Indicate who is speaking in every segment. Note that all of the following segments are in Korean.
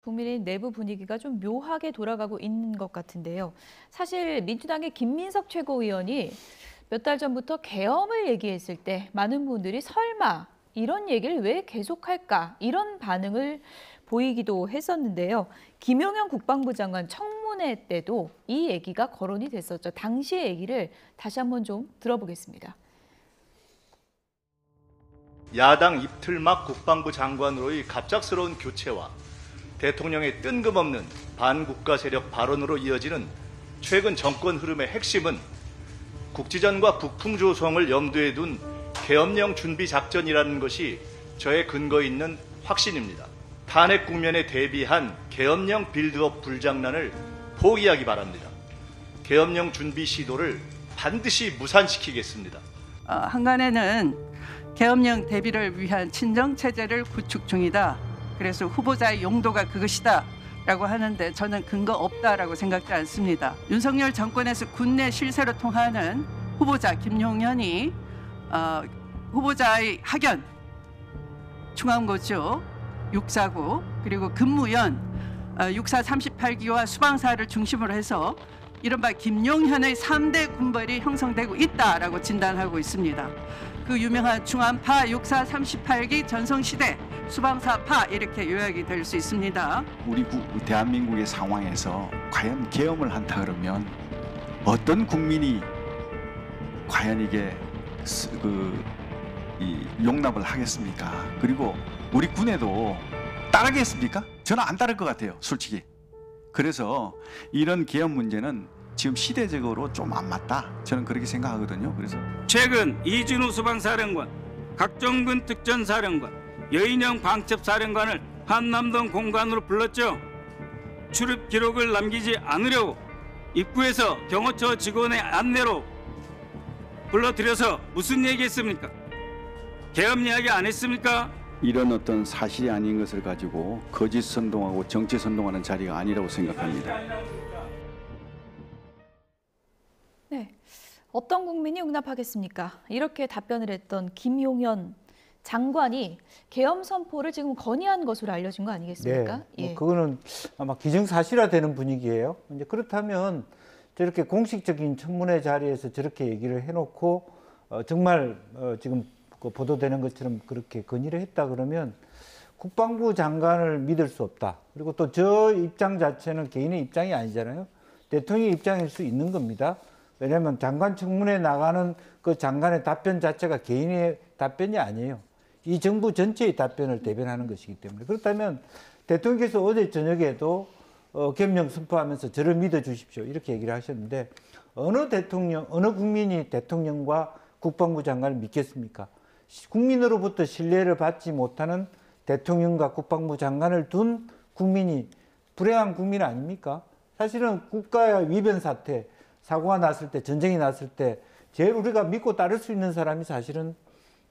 Speaker 1: 국민의힘 내부 분위기가 좀 묘하게 돌아가고 있는 것 같은데요. 사실 민주당의 김민석 최고위원이 몇 달 전부터 계엄을 얘기했을 때 많은 분들이 설마 이런 얘기를 왜 계속할까 이런 반응을 보이기도 했었는데요. 김용현 국방부 장관 청문회 때도 이 얘기가 거론이 됐었죠. 당시의 얘기를 다시 한번 좀 들어보겠습니다.
Speaker 2: 야당 이틀막 국방부 장관으로의 갑작스러운 교체와 대통령의 뜬금없는 반국가 세력 발언으로 이어지는 최근 정권 흐름의 핵심은 국지전과 북풍 조성을 염두에 둔 계엄령 준비 작전이라는 것이 저의 근거 있는 확신입니다. 탄핵 국면에 대비한 계엄령 빌드업 불장난을 포기하기 바랍니다. 계엄령 준비 시도를 반드시 무산시키겠습니다.
Speaker 3: 한간에는 계엄령 대비를 위한 친정체제를 구축 중이다. 그래서 후보자의 용도가 그것이다 라고 하는데 저는 근거 없다라고 생각지 않습니다. 윤석열 정권에서 군내 실세로 통하는 후보자 김용현이 후보자의 학연, 충암고주, 육사구 그리고 근무연, 육사 38기와 수방사를 중심으로 해서 이른바 김용현의 3대 군벌이 형성되고 있다라고 진단하고 있습니다. 그 유명한 충암파, 육사 38기, 전성시대, 수방사파 이렇게 요약이 될 수 있습니다.
Speaker 4: 우리 대한민국의 상황에서 과연 계엄을 한다 그러면 어떤 국민이 과연 이게 용납을 하겠습니까? 그리고 우리 군에도 따르겠습니까? 저는 안 따를 것 같아요, 솔직히. 그래서 이런 계엄 문제는 지금 시대적으로 좀 안 맞다. 저는 그렇게 생각하거든요. 그래서
Speaker 5: 최근 이준우 수방사령관, 각종군 특전사령관, 여인영 방첩사령관을 한남동 공관으로 불렀죠. 출입 기록을 남기지 않으려고 입구에서 경호처 직원의 안내로 불러들여서 무슨 얘기했습니까? 계엄 이야기 안 했습니까?
Speaker 4: 이런 어떤 사실이 아닌 것을 가지고 거짓 선동하고 정치 선동하는 자리가 아니라고 생각합니다.
Speaker 1: 네, 어떤 국민이 용납하겠습니까? 이렇게 답변을 했던 김용현 장관이 계엄 선포를 지금 건의한 것으로 알려진 거 아니겠습니까?
Speaker 6: 네, 그거는 아마 기정사실화되는 분위기예요. 이제 그렇다면 저렇게 공식적인 청문회 자리에서 저렇게 얘기를 해놓고 정말 지금 보도되는 것처럼 그렇게 건의를 했다 그러면 국방부 장관을 믿을 수 없다. 그리고 또 저 입장 자체는 개인의 입장이 아니잖아요. 대통령의 입장일 수 있는 겁니다. 왜냐하면 장관 청문회 나가는 그 장관의 답변 자체가 개인의 답변이 아니에요. 이 정부 전체의 답변을 대변하는 것이기 때문에. 그렇다면 대통령께서 어제 저녁에도 계엄령 선포하면서 저를 믿어주십시오 이렇게 얘기를 하셨는데 어느 대통령, 어느 국민이 대통령과 국방부 장관을 믿겠습니까? 국민으로부터 신뢰를 받지 못하는 대통령과 국방부 장관을 둔 국민이 불행한 국민 아닙니까? 사실은 국가 위변 사태, 사고가 났을 때, 전쟁이 났을 때 제일 우리가 믿고 따를 수 있는 사람이 사실은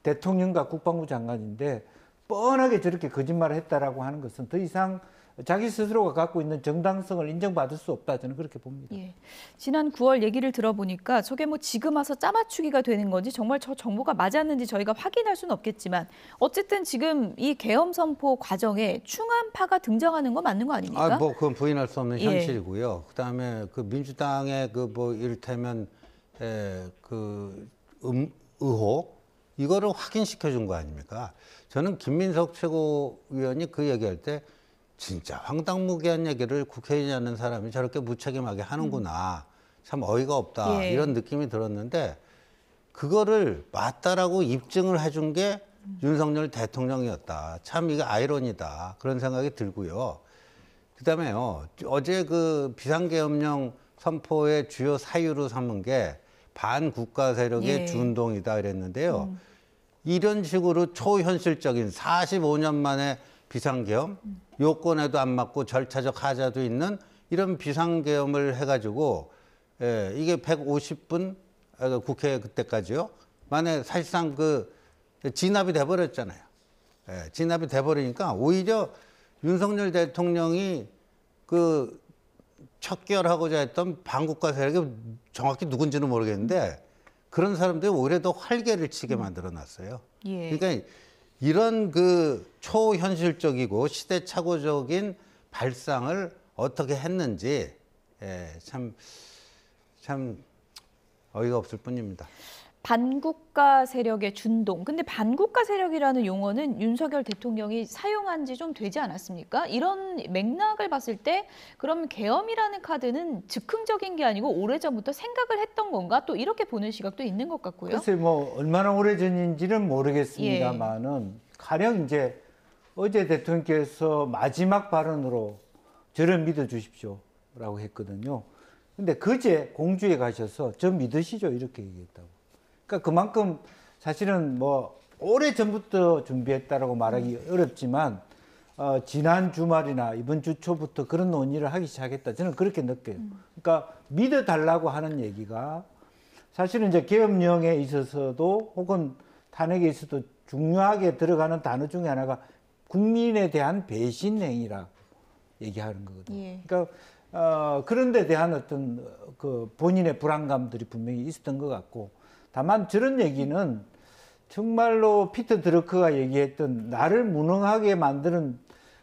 Speaker 6: 대통령과 국방부 장관인데 뻔하게 저렇게 거짓말을 했다라고 하는 것은 더 이상 자기 스스로가 갖고 있는 정당성을 인정받을 수 없다. 저는 그렇게 봅니다.
Speaker 1: 예. 지난 9월 얘기를 들어보니까 저게 뭐 지금 와서 짜맞추기가 되는 건지 정말 저 정보가 맞았는지 저희가 확인할 수는 없겠지만 어쨌든 지금 이 계엄 선포 과정에 충암파가 등장하는 거 맞는 거 아닙니까?
Speaker 7: 뭐 그건 부인할 수 없는 현실이고요. 그다음에 그 민주당의 그 뭐 이를테면 의혹 이거를 확인시켜 준 거 아닙니까? 저는 김민석 최고위원이 그 얘기할 때 진짜 황당무계한 얘기를 국회의원이 하는 사람이 저렇게 무책임하게 하는구나. 참 어이가 없다. 이런 느낌이 들었는데 그거를 맞다라고 입증을 해준 게 윤석열 대통령이었다. 참 이게 아이러니다. 그런 생각이 들고요. 그다음에요. 어제 그 비상계엄령 선포의 주요 사유로 삼은 게 반국가 세력의 준동이다 이랬는데요. 이런 식으로 초현실적인 45년 만에 비상계엄, 요건에도 안 맞고 절차적 하자도 있는 이런 비상계엄을 해가지고 이게 150분 국회 그때까지요. 만에 사실상 그 진압이 돼버렸잖아요. 진압이 돼버리니까 오히려 윤석열 대통령이 그 척결하고자 했던 반국가 세력이 정확히 누군지는 모르겠는데 그런 사람들이 오히려 더 활개를 치게 만들어놨어요. 그러니까 이런 그 초현실적이고 시대착오적인 발상을 어떻게 했는지 참 어이가 없을 뿐입니다.
Speaker 1: 반국가 세력의 준동. 근데 반국가 세력이라는 용어는 윤석열 대통령이 사용한 지 좀 되지 않았습니까? 이런 맥락을 봤을 때 그럼 계엄이라는 카드는 즉흥적인 게 아니고 오래전부터 생각을 했던 건가? 또 이렇게 보는 시각도 있는 것 같고요.
Speaker 6: 글쎄 뭐 얼마나 오래전인지는 모르겠습니다만은 가령 이제 어제 대통령께서 마지막 발언으로 저를 믿어주십시오라고 했거든요. 근데 그제 공주에 가셔서 저 믿으시죠 이렇게 얘기했다고. 그러니까 그만큼 사실은 뭐 오래 전부터 준비했다라고 말하기 어렵지만 지난 주말이나 이번 주 초부터 그런 논의를 하기 시작했다. 저는 그렇게 느껴요. 그러니까 믿어달라고 하는 얘기가 사실은 이제 계엄령에 있어서도 혹은 탄핵에 있어도 중요하게 들어가는 단어 중에 하나가 국민에 대한 배신 행위라 얘기하는 거거든요.
Speaker 1: 예.
Speaker 6: 그러니까 그런 데 대한 어떤 그 본인의 불안감들이 분명히 있었던 것 같고 다만 저런 얘기는 정말로 피터 드러크가 얘기했던 나를 무능하게 만드는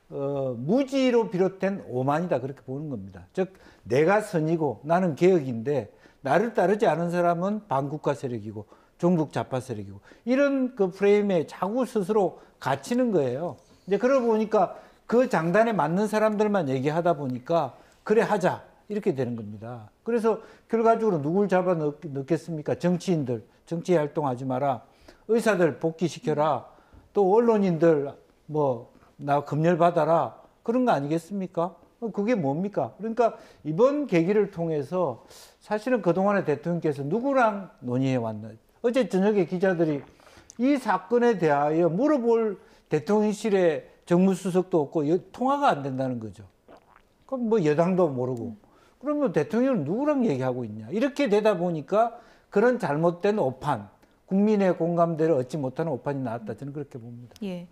Speaker 6: 무지로 비롯된 오만이다 그렇게 보는 겁니다. 즉 내가 선이고 나는 개혁인데 나를 따르지 않은 사람은 반국가 세력이고 종북 좌파 세력이고 이런 그 프레임에 자꾸 스스로 갇히는 거예요. 이제 그러고 보니까 그 장단에 맞는 사람들만 얘기하다 보니까 그래 하자 이렇게 되는 겁니다. 그래서 결과적으로 누굴 잡아 넣겠습니까? 정치인들 정치 활동하지 마라. 의사들 복귀시켜라. 또 언론인들 뭐 나 검열 받아라. 그런 거 아니겠습니까? 그게 뭡니까? 그러니까 이번 계기를 통해서 사실은 그동안에 대통령께서 누구랑 논의해 왔나. 어제 저녁에 기자들이 이 사건에 대하여 물어볼 대통령실에 정무수석도 없고 통화가 안 된다는 거죠. 그럼 뭐 여당도 모르고. 그러면 대통령은 누구랑 얘기하고 있냐. 이렇게 되다 보니까 그런 잘못된 오판, 국민의 공감대를 얻지 못하는 오판이 나왔다. 저는 그렇게 봅니다.
Speaker 1: 예.